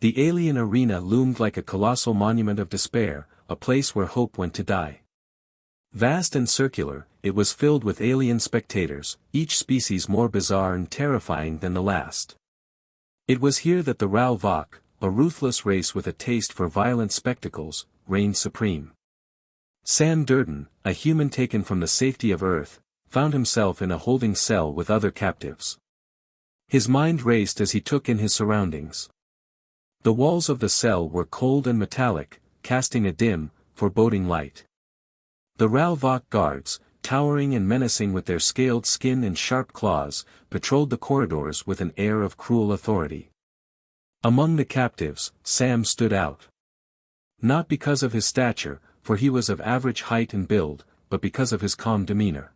The alien arena loomed like a colossal monument of despair, a place where hope went to die. Vast and circular, it was filled with alien spectators, each species more bizarre and terrifying than the last. It was here that the Ral'Vok, a ruthless race with a taste for violent spectacles, reigned supreme. Sam Durden, a human taken from the safety of Earth, found himself in a holding cell with other captives. His mind raced as he took in his surroundings. The walls of the cell were cold and metallic, casting a dim, foreboding light. The Ral'Vok guards, towering and menacing with their scaled skin and sharp claws, patrolled the corridors with an air of cruel authority. Among the captives, Sam stood out. Not because of his stature, for he was of average height and build, but because of his calm demeanor.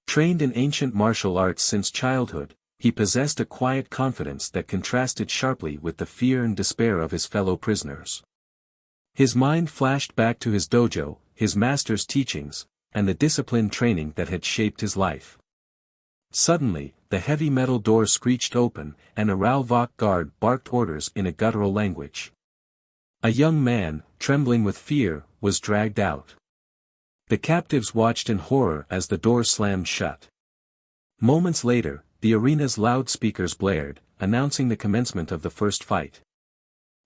Trained in ancient martial arts since childhood, he possessed a quiet confidence that contrasted sharply with the fear and despair of his fellow prisoners. His mind flashed back to his dojo, his master's teachings, and the disciplined training that had shaped his life. Suddenly, the heavy metal door screeched open, and a Ral'Vok guard barked orders in a guttural language. A young man, trembling with fear, was dragged out. The captives watched in horror as the door slammed shut. Moments later, the arena's loudspeakers blared, announcing the commencement of the first fight.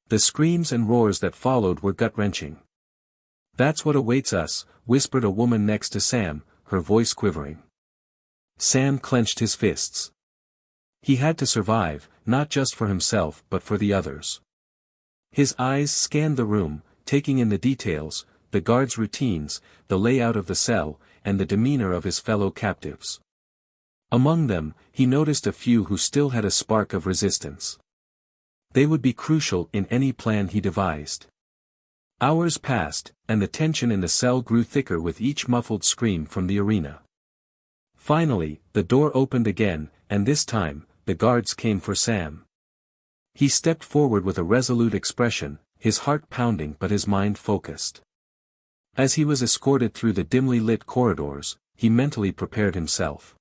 The screams and roars that followed were gut-wrenching. "That's what awaits us," whispered a woman next to Sam, her voice quivering. Sam clenched his fists. He had to survive, not just for himself but for the others. His eyes scanned the room, taking in the details, the guards' routines, the layout of the cell, and the demeanor of his fellow captives. Among them, he noticed a few who still had a spark of resistance. They would be crucial in any plan he devised. Hours passed, and the tension in the cell grew thicker with each muffled scream from the arena. Finally, the door opened again, and this time, the guards came for Sam. He stepped forward with a resolute expression, his heart pounding but his mind focused. As he was escorted through the dimly lit corridors, he mentally prepared himself.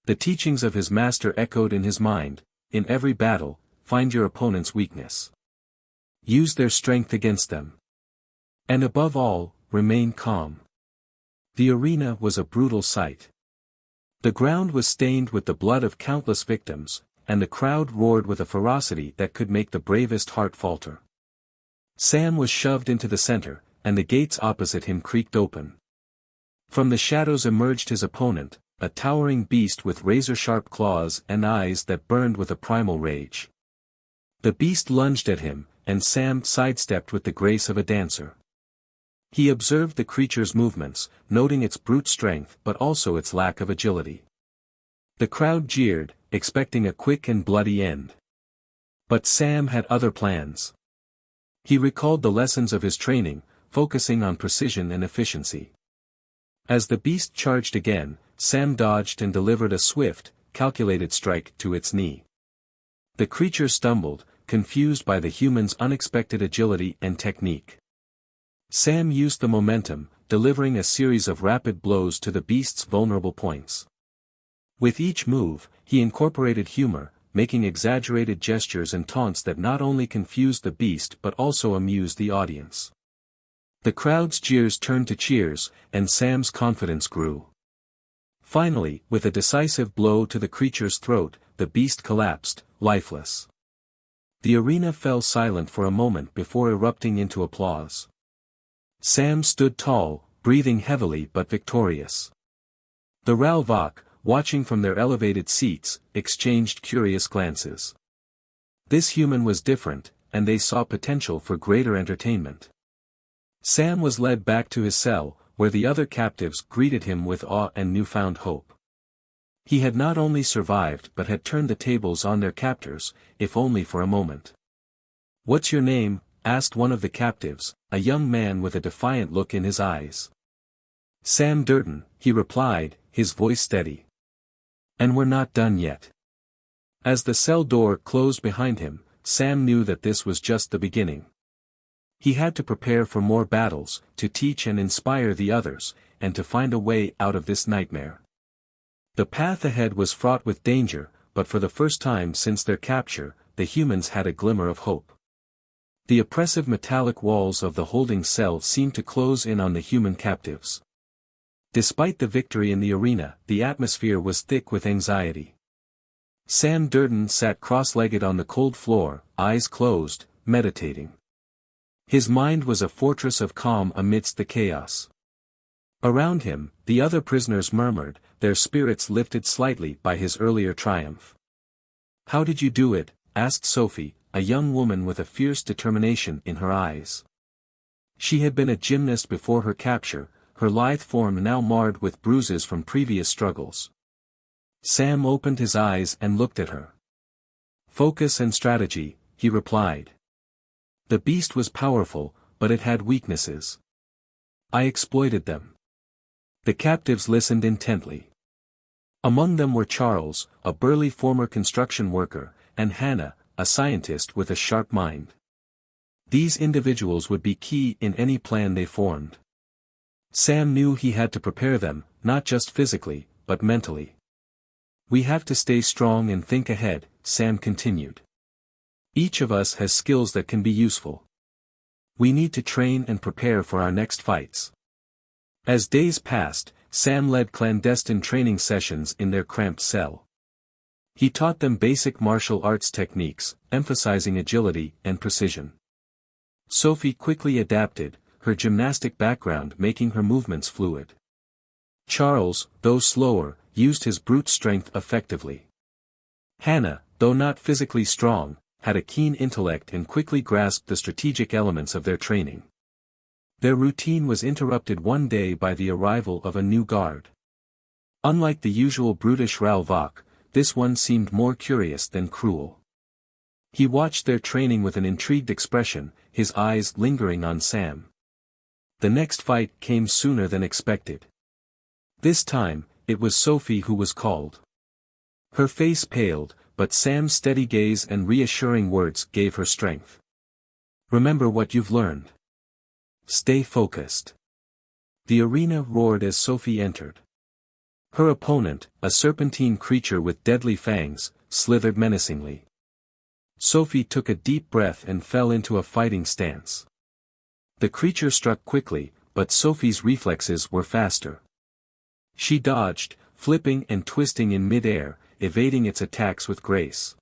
The teachings of his master echoed in his mind: in every battle, find your opponent's weakness. Use their strength against them. And above all, remain calm. The arena was a brutal sight. The ground was stained with the blood of countless victims, and the crowd roared with a ferocity that could make the bravest heart falter. Sam was shoved into the center, and the gates opposite him creaked open. From the shadows emerged his opponent, a towering beast with razor-sharp claws and eyes that burned with a primal rage. The beast lunged at him, and Sam sidestepped with the grace of a dancer. He observed the creature's movements, noting its brute strength but also its lack of agility. The crowd jeered, expecting a quick and bloody end. But Sam had other plans. He recalled the lessons of his training, focusing on precision and efficiency. As the beast charged again, Sam dodged and delivered a swift, calculated strike to its knee. The creature stumbled, confused by the human's unexpected agility and technique. Sam used the momentum, delivering a series of rapid blows to the beast's vulnerable points. With each move, he incorporated humor, making exaggerated gestures and taunts that not only confused the beast but also amused the audience. The crowd's jeers turned to cheers, and Sam's confidence grew. Finally, with a decisive blow to the creature's throat, the beast collapsed, lifeless. The arena fell silent for a moment before erupting into applause. Sam stood tall, breathing heavily but victorious. The Ral'Vok, watching from their elevated seats, exchanged curious glances. This human was different, and they saw potential for greater entertainment. Sam was led back to his cell, where the other captives greeted him with awe and newfound hope. He had not only survived but had turned the tables on their captors, if only for a moment. "What's your name?" asked one of the captives, a young man with a defiant look in his eyes. "Sam Durden," he replied, his voice steady. "And we're not done yet." As the cell door closed behind him, Sam knew that this was just the beginning. He had to prepare for more battles, to teach and inspire the others, and to find a way out of this nightmare. The path ahead was fraught with danger, but for the first time since their capture, the humans had a glimmer of hope. The oppressive metallic walls of the holding cell seemed to close in on the human captives. Despite the victory in the arena, the atmosphere was thick with anxiety. Sam Durden sat cross-legged on the cold floor, eyes closed, meditating. His mind was a fortress of calm amidst the chaos. Around him, the other prisoners murmured, their spirits lifted slightly by his earlier triumph. "How did you do it?" asked Sophie, a young woman with a fierce determination in her eyes. She had been a gymnast before her capture, her lithe form now marred with bruises from previous struggles. Sam opened his eyes and looked at her. "Focus and strategy," he replied. "The beast was powerful, but it had weaknesses. I exploited them." The captives listened intently. Among them were Charles, a burly former construction worker, and Hannah, a scientist with a sharp mind. These individuals would be key in any plan they formed. Sam knew he had to prepare them, not just physically, but mentally. "We have to stay strong and think ahead," Sam continued. "Each of us has skills that can be useful. We need to train and prepare for our next fights." As days passed, Sam led clandestine training sessions in their cramped cell. He taught them basic martial arts techniques, emphasizing agility and precision. Sophie quickly adapted, her gymnastic background making her movements fluid. Charles, though slower, used his brute strength effectively. Hannah, though not physically strong, had a keen intellect and quickly grasped the strategic elements of their training. Their routine was interrupted one day by the arrival of a new guard. Unlike the usual brutish Ral'Vok, this one seemed more curious than cruel. He watched their training with an intrigued expression, his eyes lingering on Sam. The next fight came sooner than expected. This time, it was Sophie who was called. Her face paled, but Sam's steady gaze and reassuring words gave her strength. "Remember what you've learned. Stay focused." The arena roared as Sophie entered. Her opponent, a serpentine creature with deadly fangs, slithered menacingly. Sophie took a deep breath and fell into a fighting stance. The creature struck quickly, but Sophie's reflexes were faster. She dodged, flipping and twisting in mid-air, evading its attacks with grace.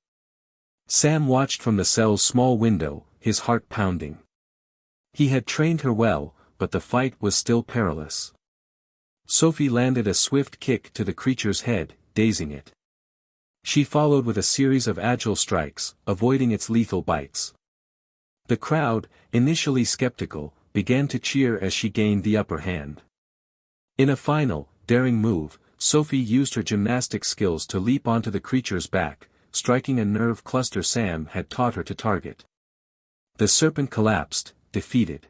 Sam watched from the cell's small window, his heart pounding. He had trained her well, but the fight was still perilous. Sophie landed a swift kick to the creature's head, dazing it. She followed with a series of agile strikes, avoiding its lethal bites. The crowd, initially skeptical, began to cheer as she gained the upper hand. In a final, daring move, Sophie used her gymnastic skills to leap onto the creature's back, striking a nerve cluster Sam had taught her to target. The serpent collapsed, defeated.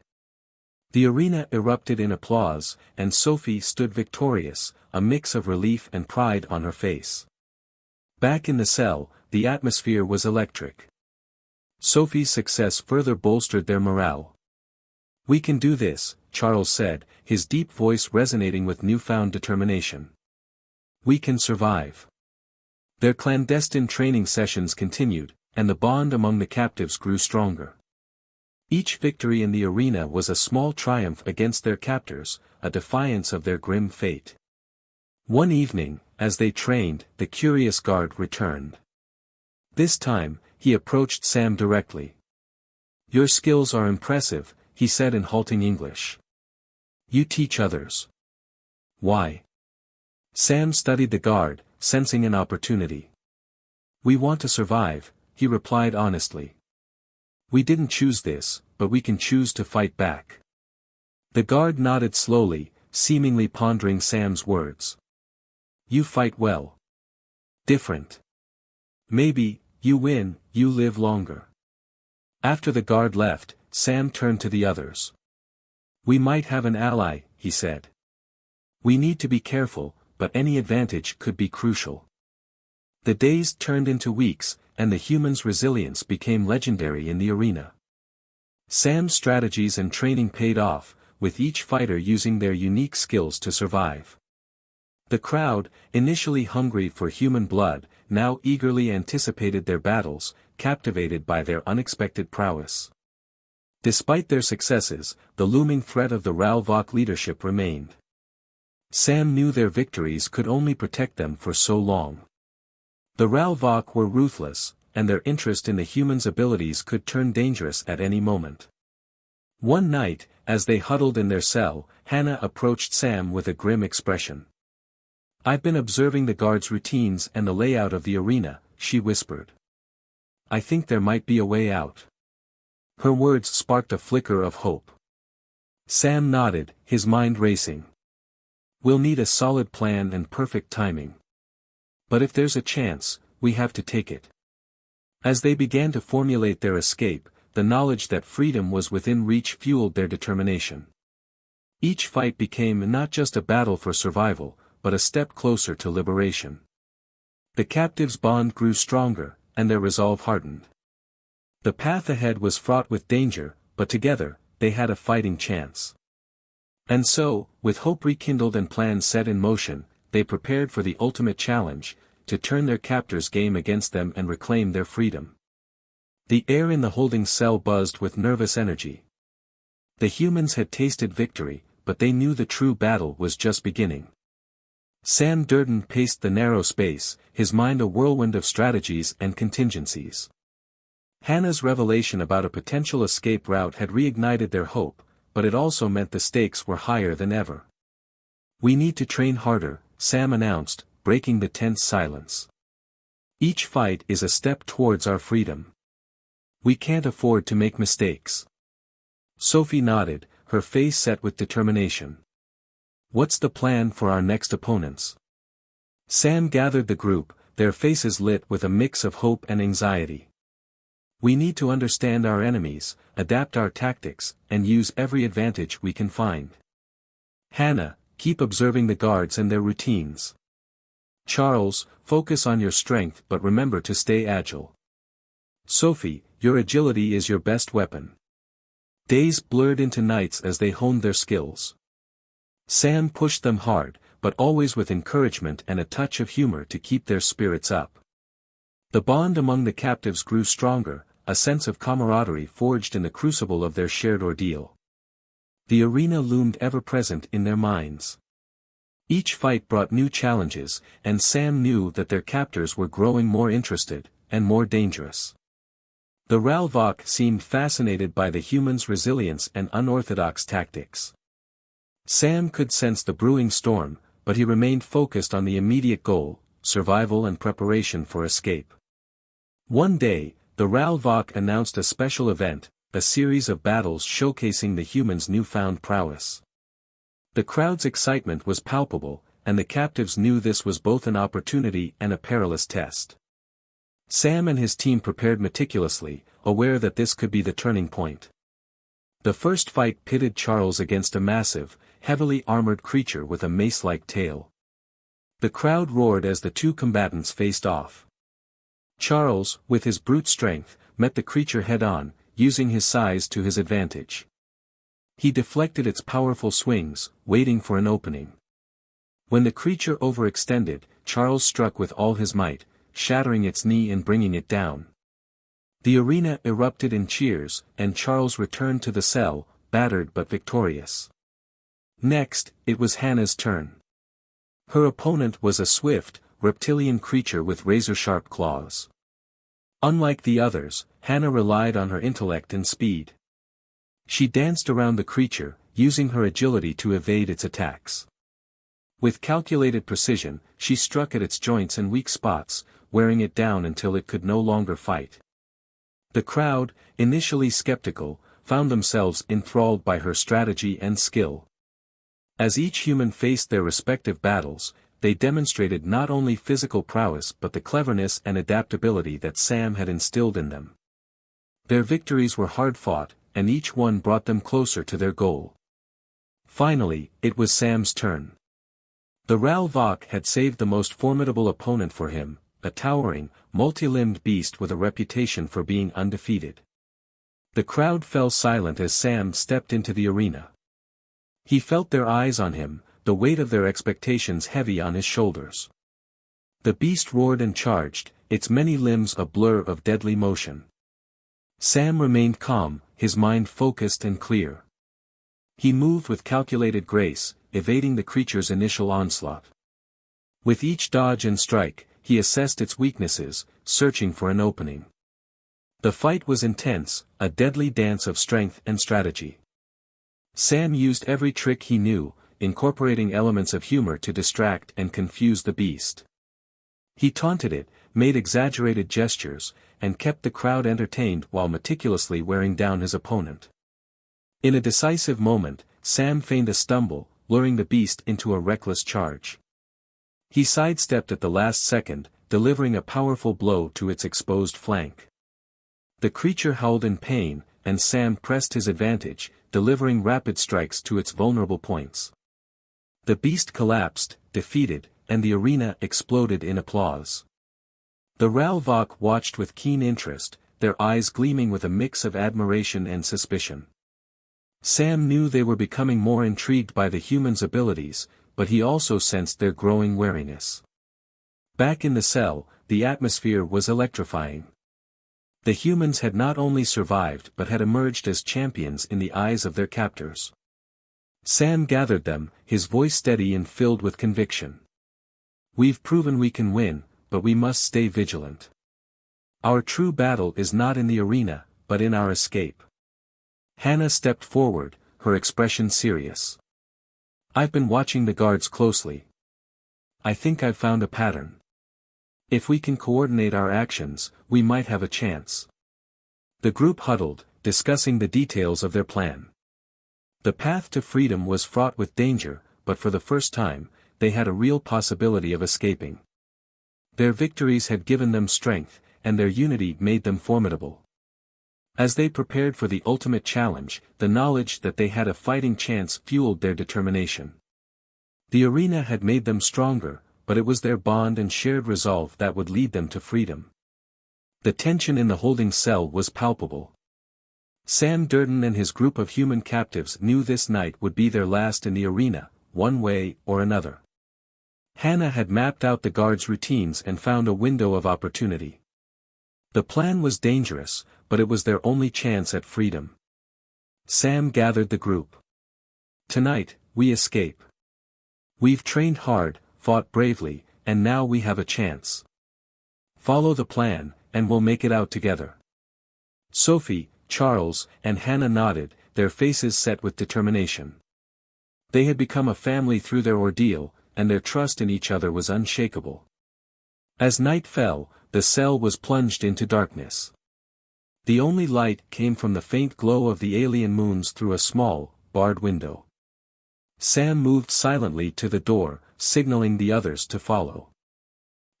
The arena erupted in applause, and Sophie stood victorious, a mix of relief and pride on her face. Back in the cell, the atmosphere was electric. Sophie's success further bolstered their morale. "We can do this," Charles said, his deep voice resonating with newfound determination. "We can survive." Their clandestine training sessions continued, and the bond among the captives grew stronger. Each victory in the arena was a small triumph against their captors, a defiance of their grim fate. One evening, as they trained, the curious guard returned. This time, he approached Sam directly. "Your skills are impressive," he said in halting English. "You teach others. Why?" Sam studied the guard, sensing an opportunity. "We want to survive," he replied honestly. "We didn't choose this, but we can choose to fight back." The guard nodded slowly, seemingly pondering Sam's words. "You fight well. Different. Maybe, you win, you live longer." After the guard left, Sam turned to the others. "We might have an ally," he said. "We need to be careful, but any advantage could be crucial." The days turned into weeks, and the humans' resilience became legendary in the arena. Sam's strategies and training paid off, with each fighter using their unique skills to survive. The crowd, initially hungry for human blood, now eagerly anticipated their battles, captivated by their unexpected prowess. Despite their successes, the looming threat of the Ral'Vok leadership remained. Sam knew their victories could only protect them for so long. The Ral'Vok were ruthless, and their interest in the humans' abilities could turn dangerous at any moment. One night, as they huddled in their cell, Hannah approached Sam with a grim expression. "I've been observing the guards' routines and the layout of the arena," she whispered. "I think there might be a way out." Her words sparked a flicker of hope. Sam nodded, his mind racing. "We'll need a solid plan and perfect timing. But if there's a chance, we have to take it." As they began to formulate their escape, the knowledge that freedom was within reach fueled their determination. Each fight became not just a battle for survival, but a step closer to liberation. The captives' bond grew stronger, and their resolve hardened. The path ahead was fraught with danger, but together, they had a fighting chance. And so, with hope rekindled and plans set in motion, they prepared for the ultimate challenge, to turn their captors' game against them and reclaim their freedom. The air in the holding cell buzzed with nervous energy. The humans had tasted victory, but they knew the true battle was just beginning. Sam Durden paced the narrow space, his mind a whirlwind of strategies and contingencies. Hannah's revelation about a potential escape route had reignited their hope, but it also meant the stakes were higher than ever. "We need to train harder," Sam announced, breaking the tense silence. "Each fight is a step towards our freedom. We can't afford to make mistakes." Sophie nodded, her face set with determination. "What's the plan for our next opponents?" Sam gathered the group, their faces lit with a mix of hope and anxiety. "We need to understand our enemies, adapt our tactics, and use every advantage we can find. Hannah, keep observing the guards and their routines. Charles, focus on your strength but remember to stay agile. Sophie, your agility is your best weapon." Days blurred into nights as they honed their skills. Sam pushed them hard, but always with encouragement and a touch of humor to keep their spirits up. The bond among the captives grew stronger, a sense of camaraderie forged in the crucible of their shared ordeal. The arena loomed ever-present in their minds. Each fight brought new challenges, and Sam knew that their captors were growing more interested, and more dangerous. The Ral'Vok seemed fascinated by the humans' resilience and unorthodox tactics. Sam could sense the brewing storm, but he remained focused on the immediate goal, survival and preparation for escape. One day, the Ral'Vok announced a special event, a series of battles showcasing the humans' newfound prowess. The crowd's excitement was palpable, and the captives knew this was both an opportunity and a perilous test. Sam and his team prepared meticulously, aware that this could be the turning point. The first fight pitted Charles against a massive, heavily armored creature with a mace-like tail. The crowd roared as the two combatants faced off. Charles, with his brute strength, met the creature head-on, using his size to his advantage. He deflected its powerful swings, waiting for an opening. When the creature overextended, Charles struck with all his might, shattering its knee and bringing it down. The arena erupted in cheers, and Charles returned to the cell, battered but victorious. Next, it was Hannah's turn. Her opponent was a swift, reptilian creature with razor-sharp claws. Unlike the others, Hannah relied on her intellect and speed. She danced around the creature, using her agility to evade its attacks. With calculated precision, she struck at its joints and weak spots, wearing it down until it could no longer fight. The crowd, initially skeptical, found themselves enthralled by her strategy and skill. As each human faced their respective battles, they demonstrated not only physical prowess but the cleverness and adaptability that Sam had instilled in them. Their victories were hard-fought, and each one brought them closer to their goal. Finally, it was Sam's turn. The Ral'Vok had saved the most formidable opponent for him, a towering, multi-limbed beast with a reputation for being undefeated. The crowd fell silent as Sam stepped into the arena. He felt their eyes on him, the weight of their expectations heavy on his shoulders. The beast roared and charged, its many limbs a blur of deadly motion. Sam remained calm, his mind focused and clear. He moved with calculated grace, evading the creature's initial onslaught. With each dodge and strike, he assessed its weaknesses, searching for an opening. The fight was intense, a deadly dance of strength and strategy. Sam used every trick he knew, incorporating elements of humor to distract and confuse the beast. He taunted it, made exaggerated gestures, and kept the crowd entertained while meticulously wearing down his opponent. In a decisive moment, Sam feigned a stumble, luring the beast into a reckless charge. He sidestepped at the last second, delivering a powerful blow to its exposed flank. The creature howled in pain, and Sam pressed his advantage, delivering rapid strikes to its vulnerable points. The beast collapsed, defeated, and the arena exploded in applause. The Ral'Vok watched with keen interest, their eyes gleaming with a mix of admiration and suspicion. Sam knew they were becoming more intrigued by the human's abilities, but he also sensed their growing wariness. Back in the cell, the atmosphere was electrifying. The humans had not only survived but had emerged as champions in the eyes of their captors. Sam gathered them, his voice steady and filled with conviction. "We've proven we can win, but we must stay vigilant. Our true battle is not in the arena, but in our escape." Hannah stepped forward, her expression serious. "I've been watching the guards closely. I think I've found a pattern. If we can coordinate our actions, we might have a chance." The group huddled, discussing the details of their plan. The path to freedom was fraught with danger, but for the first time, they had a real possibility of escaping. Their victories had given them strength, and their unity made them formidable. As they prepared for the ultimate challenge, the knowledge that they had a fighting chance fueled their determination. The arena had made them stronger, but it was their bond and shared resolve that would lead them to freedom. The tension in the holding cell was palpable. Sam Durden and his group of human captives knew this night would be their last in the arena, one way or another. Hannah had mapped out the guards' routines and found a window of opportunity. The plan was dangerous, but it was their only chance at freedom. Sam gathered the group. "Tonight, we escape. We've trained hard, fought bravely, and now we have a chance. Follow the plan, and we'll make it out together." Sophie, Charles, and Hannah nodded, their faces set with determination. They had become a family through their ordeal, and their trust in each other was unshakable. As night fell, the cell was plunged into darkness. The only light came from the faint glow of the alien moons through a small, barred window. Sam moved silently to the door, signaling the others to follow.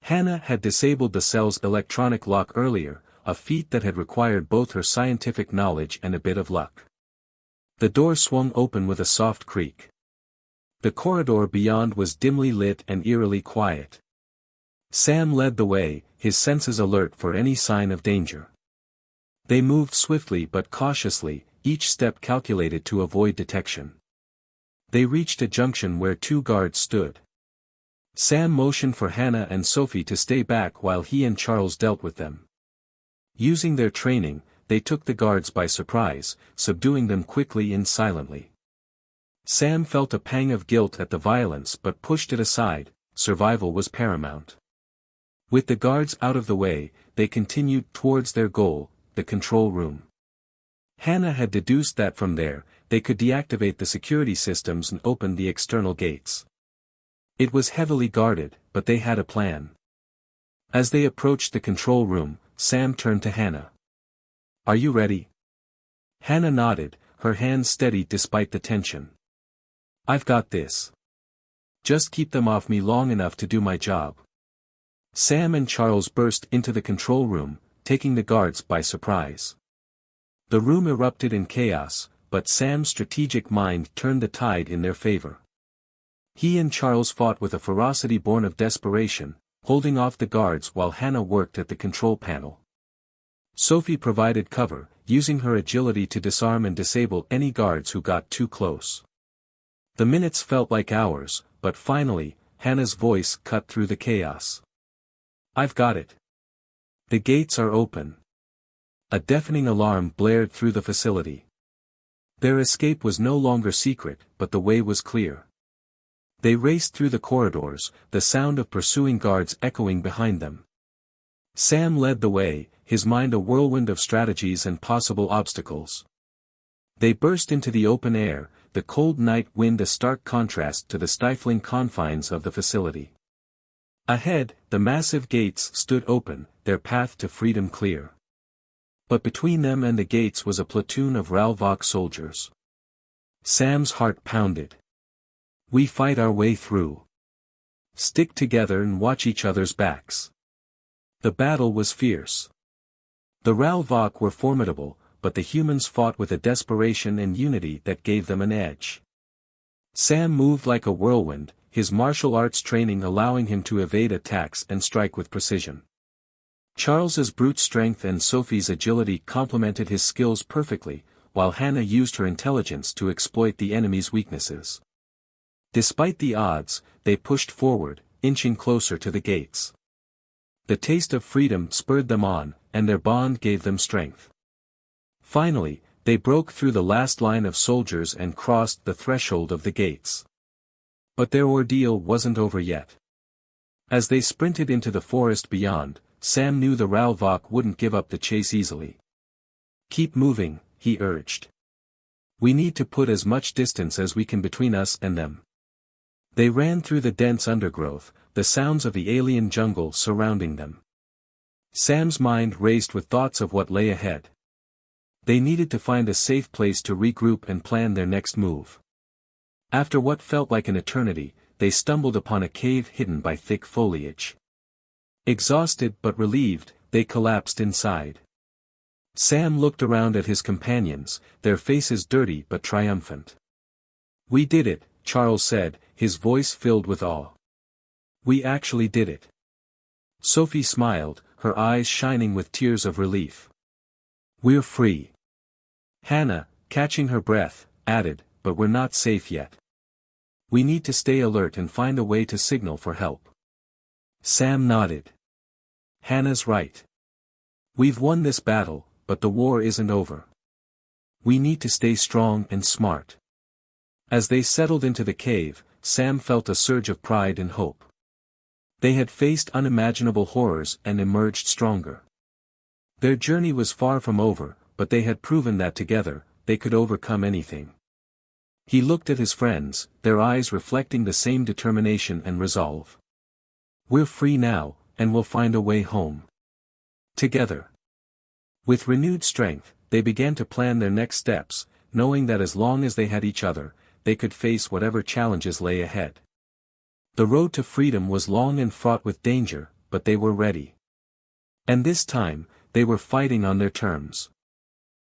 Hannah had disabled the cell's electronic lock earlier, a feat that had required both her scientific knowledge and a bit of luck. The door swung open with a soft creak. The corridor beyond was dimly lit and eerily quiet. Sam led the way, his senses alert for any sign of danger. They moved swiftly but cautiously, each step calculated to avoid detection. They reached a junction where two guards stood. Sam motioned for Hannah and Sophie to stay back while he and Charles dealt with them. Using their training, they took the guards by surprise, subduing them quickly and silently. Sam felt a pang of guilt at the violence but pushed it aside, survival was paramount. With the guards out of the way, they continued towards their goal, the control room. Hannah had deduced that from there, they could deactivate the security systems and open the external gates. It was heavily guarded, but they had a plan. As they approached the control room, Sam turned to Hannah. "Are you ready?" Hannah nodded, her hands steady despite the tension. "I've got this. Just keep them off me long enough to do my job." Sam and Charles burst into the control room, taking the guards by surprise. The room erupted in chaos, but Sam's strategic mind turned the tide in their favor. He and Charles fought with a ferocity born of desperation, holding off the guards while Hannah worked at the control panel. Sophie provided cover, using her agility to disarm and disable any guards who got too close. The minutes felt like hours, but finally, Hannah's voice cut through the chaos. "I've got it. The gates are open. A deafening alarm blared through the facility. Their escape was no longer secret, but the way was clear. They raced through the corridors, the sound of pursuing guards echoing behind them. Sam led the way, his mind a whirlwind of strategies and possible obstacles. They burst into the open air, the cold night wind a stark contrast to the stifling confines of the facility. Ahead, the massive gates stood open, their path to freedom clear. But between them and the gates was a platoon of Ral'Vok soldiers. Sam's heart pounded. We fight our way through. Stick together and watch each other's backs. The battle was fierce. The Ral'Vok were formidable, but the humans fought with a desperation and unity that gave them an edge. Sam moved like a whirlwind, his martial arts training allowing him to evade attacks and strike with precision. Charles's brute strength and Sophie's agility complemented his skills perfectly, while Hannah used her intelligence to exploit the enemy's weaknesses. Despite the odds, they pushed forward, inching closer to the gates. The taste of freedom spurred them on, and their bond gave them strength. Finally, they broke through the last line of soldiers and crossed the threshold of the gates. But their ordeal wasn't over yet. As they sprinted into the forest beyond, Sam knew the Ral'Vok wouldn't give up the chase easily. Keep moving, he urged. We need to put as much distance as we can between us and them. They ran through the dense undergrowth, the sounds of the alien jungle surrounding them. Sam's mind raced with thoughts of what lay ahead. They needed to find a safe place to regroup and plan their next move. After what felt like an eternity, they stumbled upon a cave hidden by thick foliage. Exhausted but relieved, they collapsed inside. Sam looked around at his companions, their faces dirty but triumphant. We did it, Charles said, his voice filled with awe. We actually did it. Sophie smiled, her eyes shining with tears of relief. We're free. Hannah, catching her breath, added, but we're not safe yet. We need to stay alert and find a way to signal for help. Sam nodded. Hannah's right. We've won this battle, but the war isn't over. We need to stay strong and smart. As they settled into the cave, Sam felt a surge of pride and hope. They had faced unimaginable horrors and emerged stronger. Their journey was far from over, but they had proven that together, they could overcome anything. He looked at his friends, their eyes reflecting the same determination and resolve. We're free now, and we'll find a way home. Together. With renewed strength, they began to plan their next steps, knowing that as long as they had each other, they could face whatever challenges lay ahead. The road to freedom was long and fraught with danger, but they were ready. And this time, they were fighting on their terms.